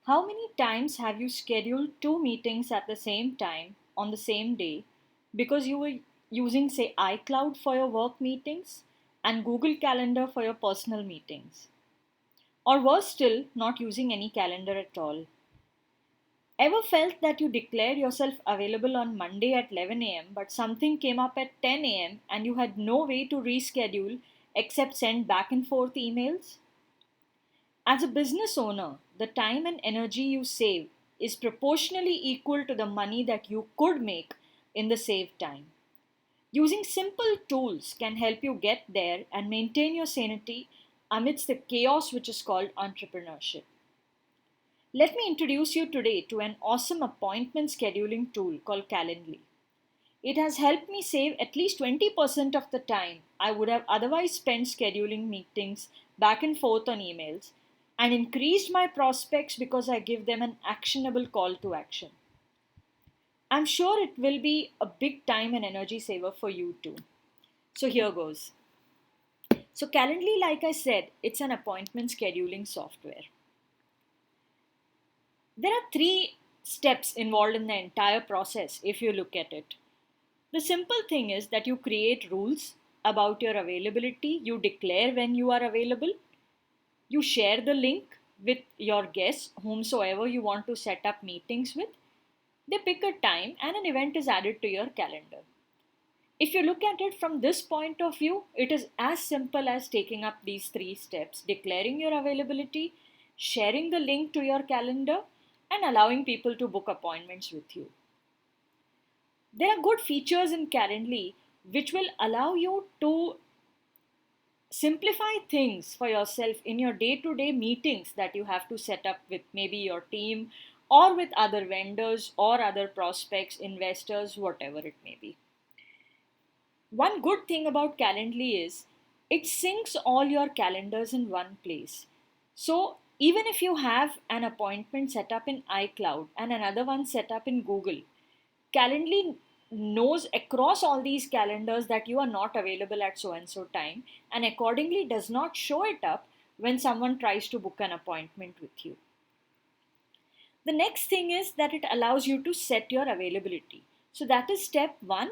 How many times have you scheduled two meetings at the same time on the same day because you were using, say, iCloud for your work meetings and Google Calendar for your personal meetings? Or worse still, not using any calendar at all? Ever felt that you declared yourself available on Monday at 11 a.m., but something came up at 10 a.m. and you had no way to reschedule except send back and forth emails? As a business owner, the time and energy you save is proportionally equal to the money that you could make in the saved time. Using simple tools can help you get there and maintain your sanity amidst the chaos which is called entrepreneurship. Let me introduce you today to an awesome appointment scheduling tool called Calendly. It has helped me save at least 20% of the time I would have otherwise spent scheduling meetings back and forth on emails and increased my prospects because I give them an actionable call to action. I'm sure it will be a big time and energy saver for you too. So here goes. So Calendly, like I said, it's an appointment scheduling software. There are three steps involved in the entire process if you look at it. The simple thing is that you create rules about your availability, you declare when you are available, you share the link with your guests, whomsoever you want to set up meetings with. They pick a time and an event is added to your calendar. If you look at it from this point of view, it is as simple as taking up these three steps: declaring your availability, sharing the link to your calendar, and allowing people to book appointments with you. There are good features in Calendly which will allow you to simplify things for yourself in your day to day meetings that you have to set up with maybe your team or with other vendors or other prospects, investors, whatever it may be. One good thing about Calendly is it syncs all your calendars in one place. So even if you have an appointment set up in iCloud and another one set up in Google, Calendly knows across all these calendars that you are not available at so and so time and accordingly does not show it up when someone tries to book an appointment with you. The next thing is that it allows you to set your availability. So that is step 1,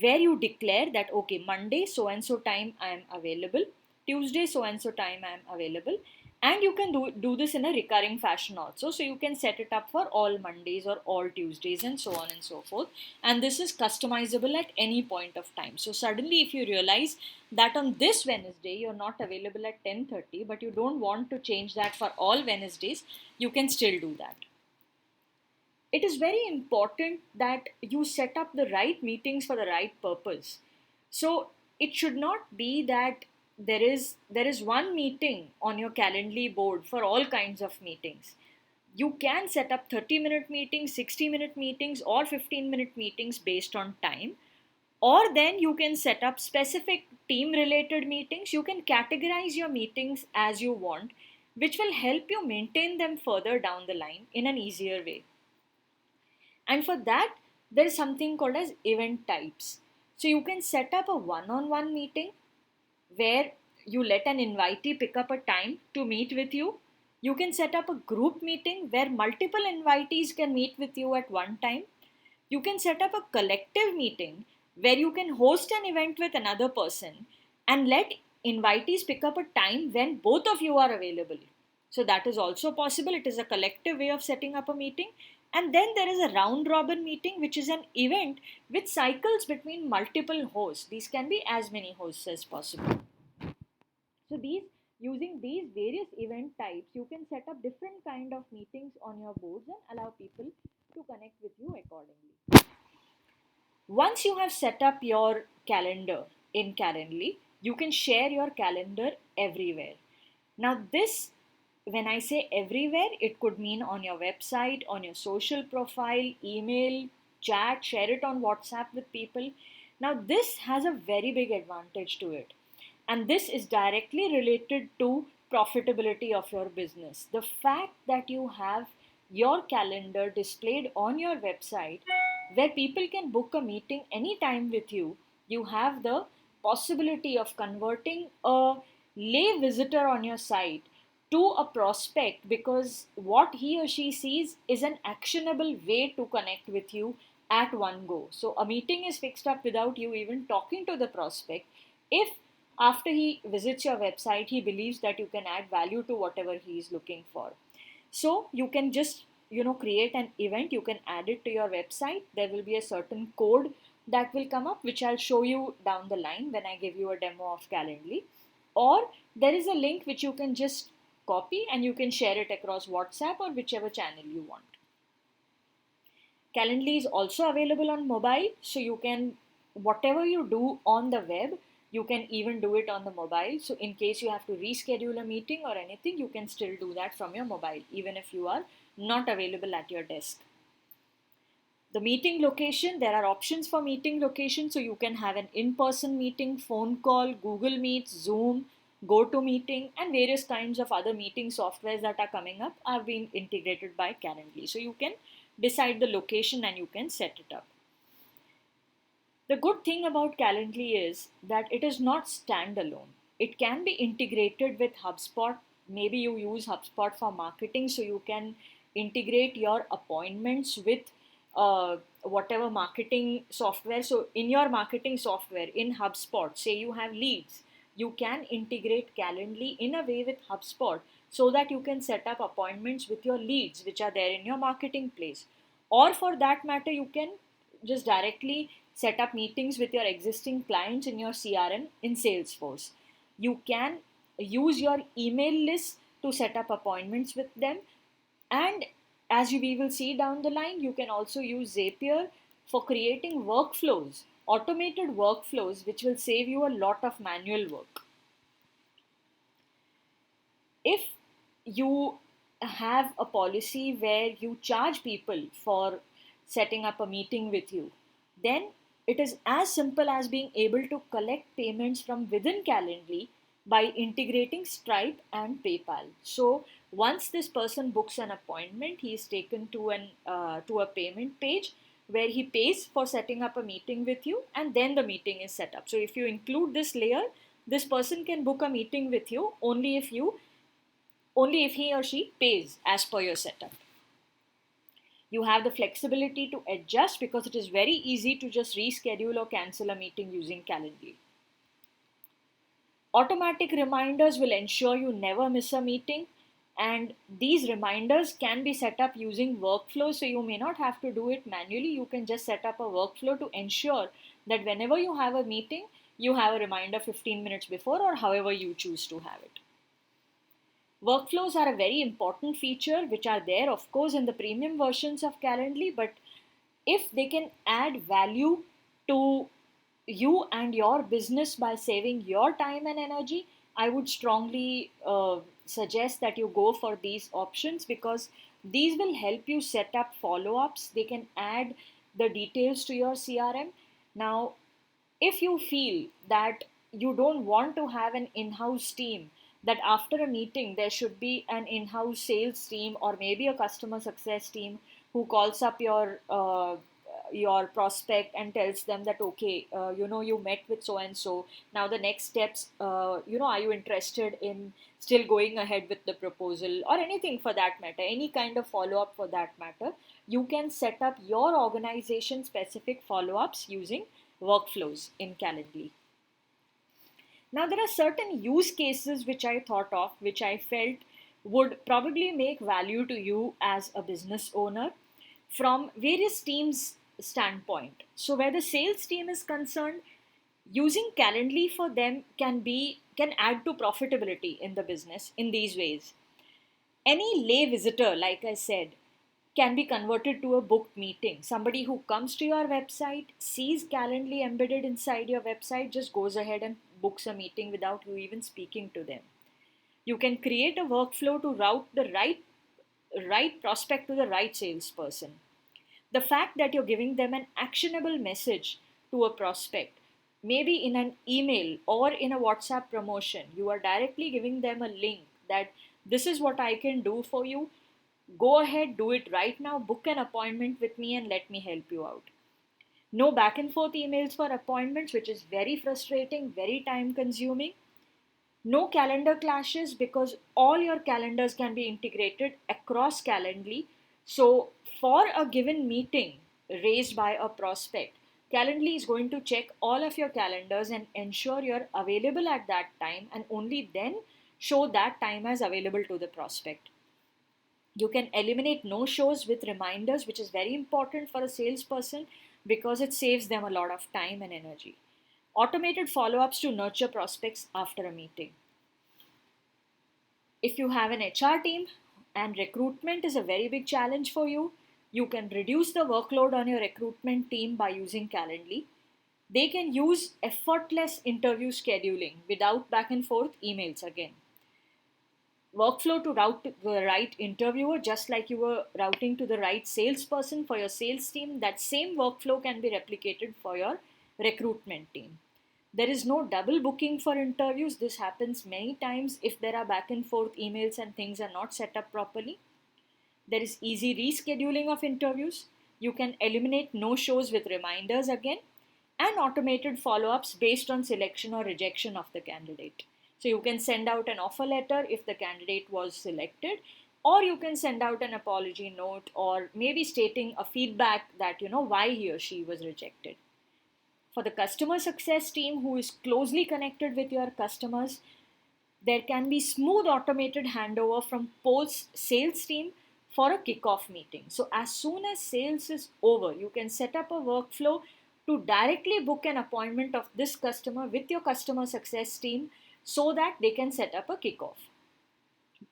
where you declare that okay, Monday so and so time I am available, Tuesday so and so time I am available, and you can do this in a recurring fashion also. So you can set it up for all Mondays or all Tuesdays and so on and so forth. And this is customizable at any point of time. So suddenly if you realize that on this Wednesday you're not available at 10:30, but you don't want to change that for all Wednesdays, you can still do that. It is very important that you set up the right meetings for the right purpose. So it should not be that there is one meeting on your Calendly board for all kinds of meetings. You can set up 30-minute meetings, 60-minute meetings, or 15-minute meetings based on time. Or then you can set up specific team related meetings. You can categorize your meetings as you want, which will help you maintain them further down the line in an easier way. And for that, there is something called as event types. So you can set up a one-on-one meeting where you let an invitee pick up a time to meet with you. You can set up a group meeting where multiple invitees can meet with you at one time. You can set up a collective meeting where you can host an event with another person and let invitees pick up a time when both of you are available. So that is also possible. It is a collective way of setting up a meeting. And then there is a round robin meeting, which is an event which cycles between multiple hosts. These can be as many hosts as possible. So these using these various event types, you can set up different kind of meetings on your boards and allow people to connect with you accordingly. Once you have set up your calendar in Calendly, you can share your calendar everywhere. Now, this, when I say everywhere, it could mean on your website, on your social profile, email, chat, share it on WhatsApp with people. Now, this has a very big advantage to it. And this is directly related to profitability of your business. The fact that you have your calendar displayed on your website where people can book a meeting anytime with you, you have the possibility of converting a lay visitor on your site to a prospect, because what he or she sees is an actionable way to connect with you at one go. So a meeting is fixed up without you even talking to the prospect. If after he visits your website, he believes that you can add value to whatever he is looking for. So you can just create an event, you can add it to your website. There will be a certain code that will come up, which I'll show you down the line when I give you a demo of Calendly. Or there is a link which you can just copy and you can share it across WhatsApp or whichever channel you want. Calendly is also available on mobile, so you can, whatever you do on the web, you can even do it on the mobile. So in case you have to reschedule a meeting or anything, you can still do that from your mobile, even if you are not available at your desk. The meeting location, there are options for meeting location. So you can have an in-person meeting, phone call, Google Meet, Zoom, GoToMeeting, and various kinds of other meeting softwares that are coming up are being integrated by Calendly. So you can decide the location and you can set it up. The good thing about Calendly is that it is not standalone. It can be integrated with HubSpot. Maybe you use HubSpot for marketing, so you can integrate your appointments with whatever marketing software. So, in your marketing software, in HubSpot, say you have leads, you can integrate Calendly in a way with HubSpot so that you can set up appointments with your leads, which are there in your marketing place. Or, for that matter, you can just directly set up meetings with your existing clients in your CRM in Salesforce. You can use your email list to set up appointments with them. And as we will see down the line, you can also use Zapier for creating workflows, automated workflows, which will save you a lot of manual work. If you have a policy where you charge people for setting up a meeting with you, then it is as simple as being able to collect payments from within Calendly by integrating Stripe and PayPal. So once this person books an appointment, he is taken to a payment page where he pays for setting up a meeting with you, and then the meeting is set up. So if you include this layer, this person can book a meeting with you only if he or she pays as per your setup. You have the flexibility to adjust because it is very easy to just reschedule or cancel a meeting using Calendly. Automatic reminders will ensure you never miss a meeting, and these reminders can be set up using workflows, so you may not have to do it manually. You can just set up a workflow to ensure that whenever you have a meeting, you have a reminder 15 minutes before or however you choose to have it. Workflows are a very important feature which are there, of course, in the premium versions of Calendly, but if they can add value to you and your business by saving your time and energy, I would strongly suggest that you go for these options because these will help you set up follow ups. They can add the details to your CRM. Now, if you feel that you don't want to have an in-house team, that after a meeting there should be an in-house sales team or maybe a customer success team who calls up your prospect and tells them that okay, you met with so and so, now the next steps, are you interested in still going ahead with the proposal or anything for that matter, any kind of follow-up for that matter, you can set up your organization specific follow-ups using workflows in Calendly. Now, there are certain use cases which I thought of, which I felt would probably make value to you as a business owner from various teams' standpoint. So, where the sales team is concerned, using Calendly for them can add to profitability in the business in these ways. Any lay visitor, like I said, can be converted to a booked meeting. Somebody who comes to your website, sees Calendly embedded inside your website, just goes ahead and books a meeting without you even speaking to them. You can create a workflow to route the right prospect to the right salesperson. The fact that you're giving them an actionable message to a prospect, maybe in an email or in a WhatsApp promotion, you are directly giving them a link that this is what I can do for you. Go ahead, do it right now, book an appointment with me and let me help you out. No back and forth emails for appointments, which is very frustrating, very time consuming. No calendar clashes because all your calendars can be integrated across Calendly. So, for a given meeting raised by a prospect, Calendly is going to check all of your calendars and ensure you're available at that time, and only then show that time as available to the prospect. You can eliminate no shows with reminders, which is very important for a salesperson because it saves them a lot of time and energy. Automated follow ups to nurture prospects after a meeting. If you have an HR team and recruitment is a very big challenge for you, you can reduce the workload on your recruitment team by using Calendly. They can use effortless interview scheduling without back and forth emails again. Workflow to route to the right interviewer, just like you were routing to the right salesperson for your sales team, that same workflow can be replicated for your recruitment team. There is no double booking for interviews. This happens many times if there are back and forth emails and things are not set up properly. There is easy rescheduling of interviews. You can eliminate no shows with reminders again, and automated follow ups based on selection or rejection of the candidate. So you can send out an offer letter if the candidate was selected, or you can send out an apology note, or maybe stating a feedback that why he or she was rejected. For the customer success team who is closely connected with your customers, there can be smooth automated handover from post sales team for a kickoff meeting. So as soon as sales is over, you can set up a workflow to directly book an appointment of this customer with your customer success team so that they can set up a kickoff.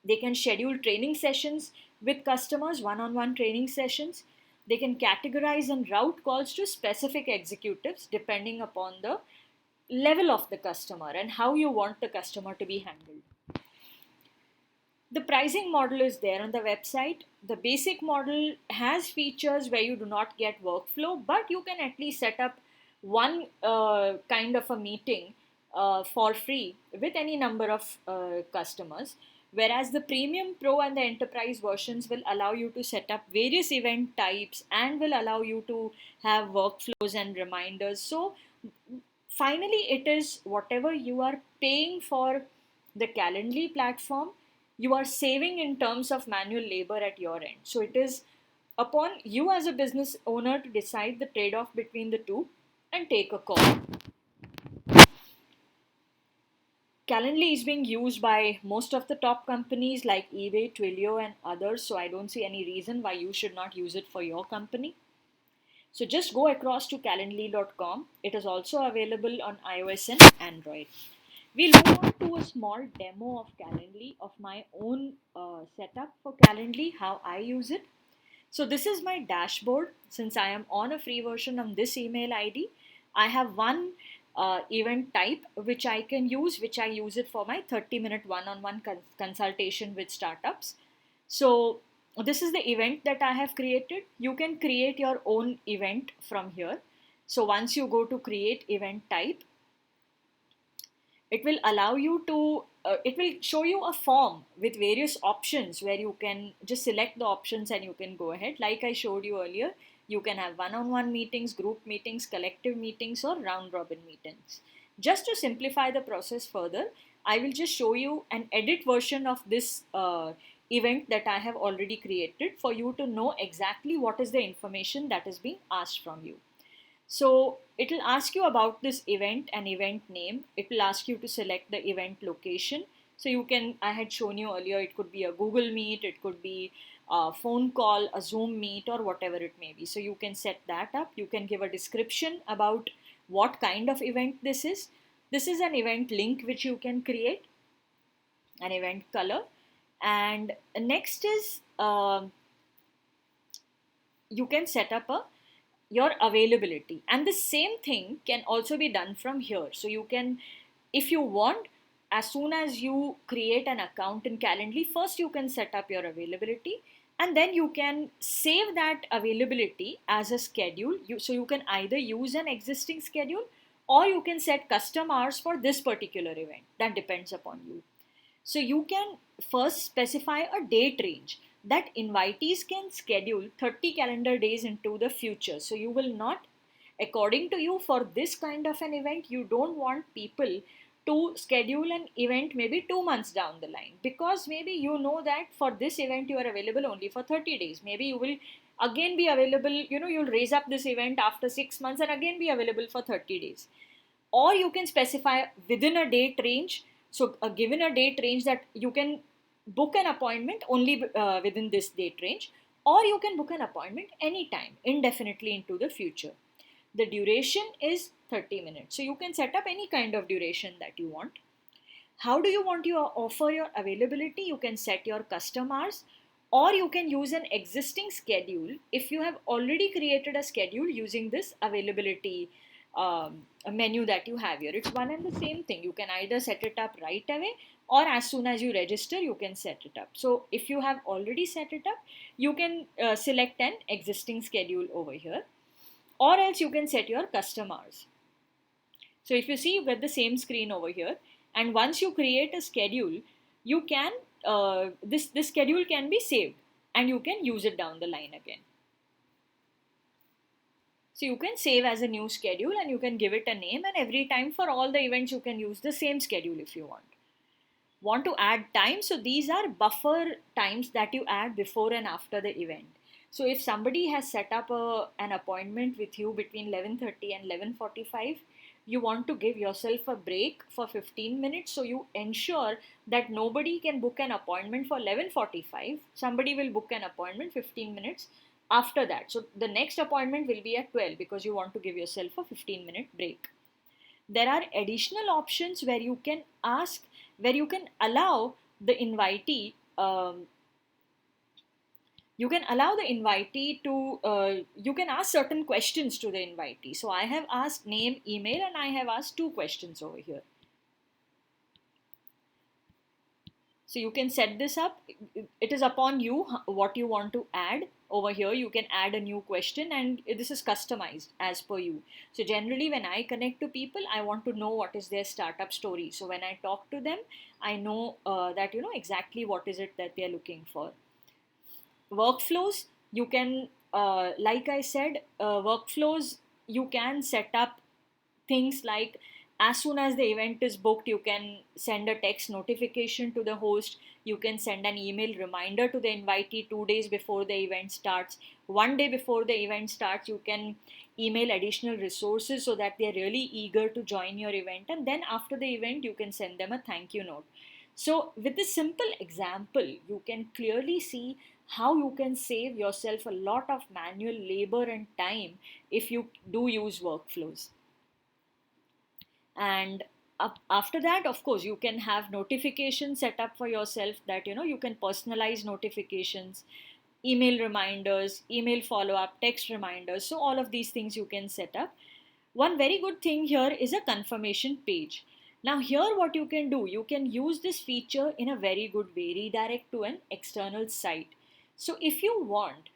They can schedule training sessions with customers, one-on-one training sessions. They can categorize and route calls to specific executives depending upon the level of the customer and how you want the customer to be handled. The pricing model is there on the website. The basic model has features where you do not get workflow, but you can at least set up one kind of a meeting for free with any number of customers. Whereas the Premium Pro and the Enterprise versions will allow you to set up various event types and will allow you to have workflows and reminders. So, finally, it is whatever you are paying for the Calendly platform, you are saving in terms of manual labor at your end. So it is upon you as a business owner to decide the trade off between the two and take a call. Calendly is being used by most of the top companies like eBay, Twilio, and others. So I don't see any reason why you should not use it for your company. So just go across to calendly.com. It is also available on iOS and Android. We'll move on to a small demo of Calendly, of my own setup for Calendly, how I use it. So this is my dashboard. Since I am on a free version on this email ID, I have one event type which I can use, which I use it for my 30-minute one-on-one consultation with startups. So this is the event that I have created. You can create your own event from here. So once you go to create event type, it will allow you to it will show you a form with various options where you can just select the options and you can go ahead. Like I showed you earlier, you can have one-on-one meetings, group meetings, collective meetings, or round robin meetings. Just to simplify the process further, I will just show you an edit version of this event that I have already created for you to know exactly what is the information that is being asked from you. So it will ask you about this event and event name. It will ask you to select the event location. So you can, I had shown you earlier, it could be a Google Meet, it could be a phone call, a Zoom Meet, or whatever it may be. So you can set that up. You can give a description about what kind of event this is. This is an event link which you can create, an event color. And next is you can set up your availability, and the same thing can also be done from here. So you can, if you want, as soon as you create an account in Calendly, first you can set up your availability, and then you can save that availability as a schedule. So you can either use an existing schedule or you can set custom hours for this particular event. That depends upon you. So you can first specify a date range that invitees can schedule 30 calendar days into the future. So you will not, according to you, for this kind of an event, you don't want people to schedule an event maybe 2 months down the line, because maybe you know that for this event you are available only for 30 days. Maybe you will again be available, you'll raise up this event after 6 months and again be available for 30 days. Or you can specify within a date range. So, given a date range, that you can book an appointment only within this date range, or you can book an appointment anytime, indefinitely into the future. The duration is 30 minutes. So, you can set up any kind of duration that you want. How do you want to offer your availability? You can set your custom hours, or you can use an existing schedule if you have already created a schedule using this availability a menu that you have here. It's one and the same thing. You can either set it up right away, or as soon as you register you can set it up. So if you have already set it up, you can select an existing schedule over here, or else you can set your custom hours. So if you see, you get the same screen over here, and once you create a schedule, you can this schedule can be saved and you can use it down the line again. So you can save as a new schedule and you can give it a name, and every time for all the events you can use the same schedule if you want. Want to add time? So these are buffer times that you add before and after the event. So if somebody has set up an appointment with you between 11:30 and 11:45, you want to give yourself a break for 15 minutes. So you ensure that nobody can book an appointment for 11:45. Somebody will book an appointment 15 minutes after that. So the next appointment will be at 12, because you want to give yourself a 15-minute break. There are additional options where you can ask, where you can allow the invitee to you can ask certain questions to the invitee. So I have asked name, email, and I have asked 2 questions over here. So you can set this up. It is upon you what you want to add. Over here you can add a new question, and this is customized as per you. So generally when I connect to people, I want to know what is their startup story. So when I talk to them, I know that exactly what is it that they are looking for. Workflows, you can like I said, workflows, you can set up things like, as soon as the event is booked, you can send a text notification to the host. You can send an email reminder to the invitee 2 days before the event starts. 1 day before the event starts, you can email additional resources so that they're really eager to join your event. And then after the event, you can send them a thank you note. So with this simple example, you can clearly see how you can save yourself a lot of manual labor and time if you do use workflows. And after that, of course, you can have notifications set up for yourself, that you can personalize notifications, email reminders, email follow up, text reminders. So all of these things you can set up. One very good thing here is a confirmation page. Now here what you can do, you can use this feature in a very good way, redirect to an external site. So if you want,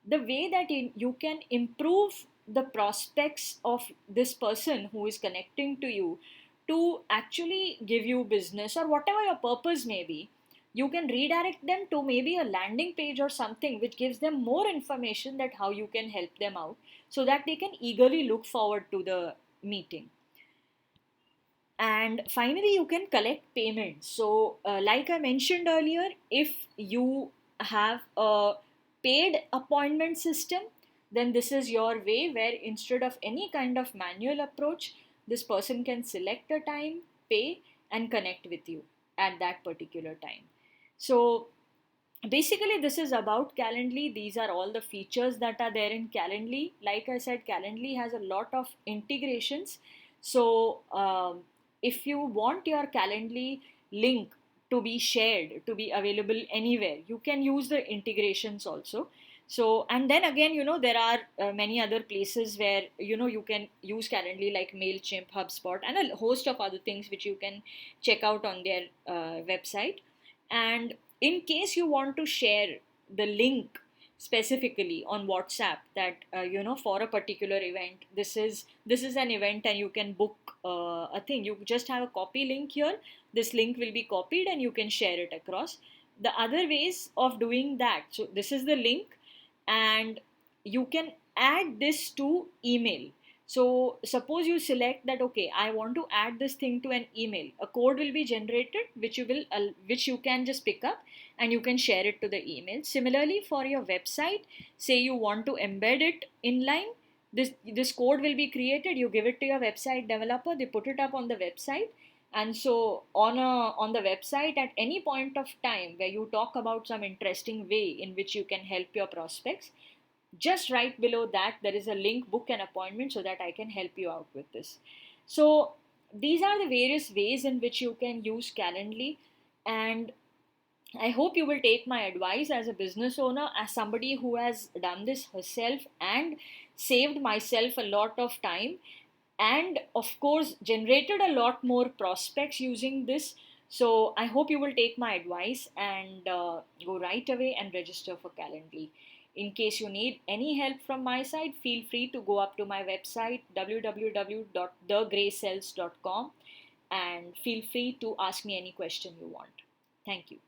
the way that you can improve the prospects of this person who is connecting to you to actually give you business, or whatever your purpose may be, you can redirect them to maybe a landing page or something which gives them more information that how you can help them out, so that they can eagerly look forward to the meeting. And finally, you can collect payments. So like I mentioned earlier, if you have a paid appointment system, then this is your way, where instead of any kind of manual approach, this person can select a time, pay, and connect with you at that particular time. So basically this is about Calendly. These are all the features that are there in Calendly. Like I said, Calendly has a lot of integrations. So if you want your Calendly link to be shared, to be available anywhere, you can use the integrations also. So, and then again, there are many other places where you can use Calendly, like MailChimp, HubSpot, and a host of other things which you can check out on their website. And in case you want to share the link specifically on WhatsApp, that for a particular event, this is an event and you can book a thing, you just have a copy link here. This link will be copied and you can share it across. The other ways of doing that, so this is the link, and you can add this to email. So suppose you select that, okay, I want to add this thing to an email. A code will be generated which you can just pick up and you can share it to the email. Similarly, for your website, say you want to embed it inline, this code will be created. You give it to your website developer, they put it up on the website. And so on the website, at any point of time where you talk about some interesting way in which you can help your prospects, just right below that there is a link, book an appointment so that I can help you out with this. So these are the various ways in which you can use Calendly. And I hope you will take my advice as a business owner, as somebody who has done this herself and saved myself a lot of time, and of course generated a lot more prospects using this. So I hope you will take my advice and go right away and register for Calendly. In case you need any help from my side, feel free to go up to my website www.thegraycells.com and feel free to ask me any question you want. Thank you.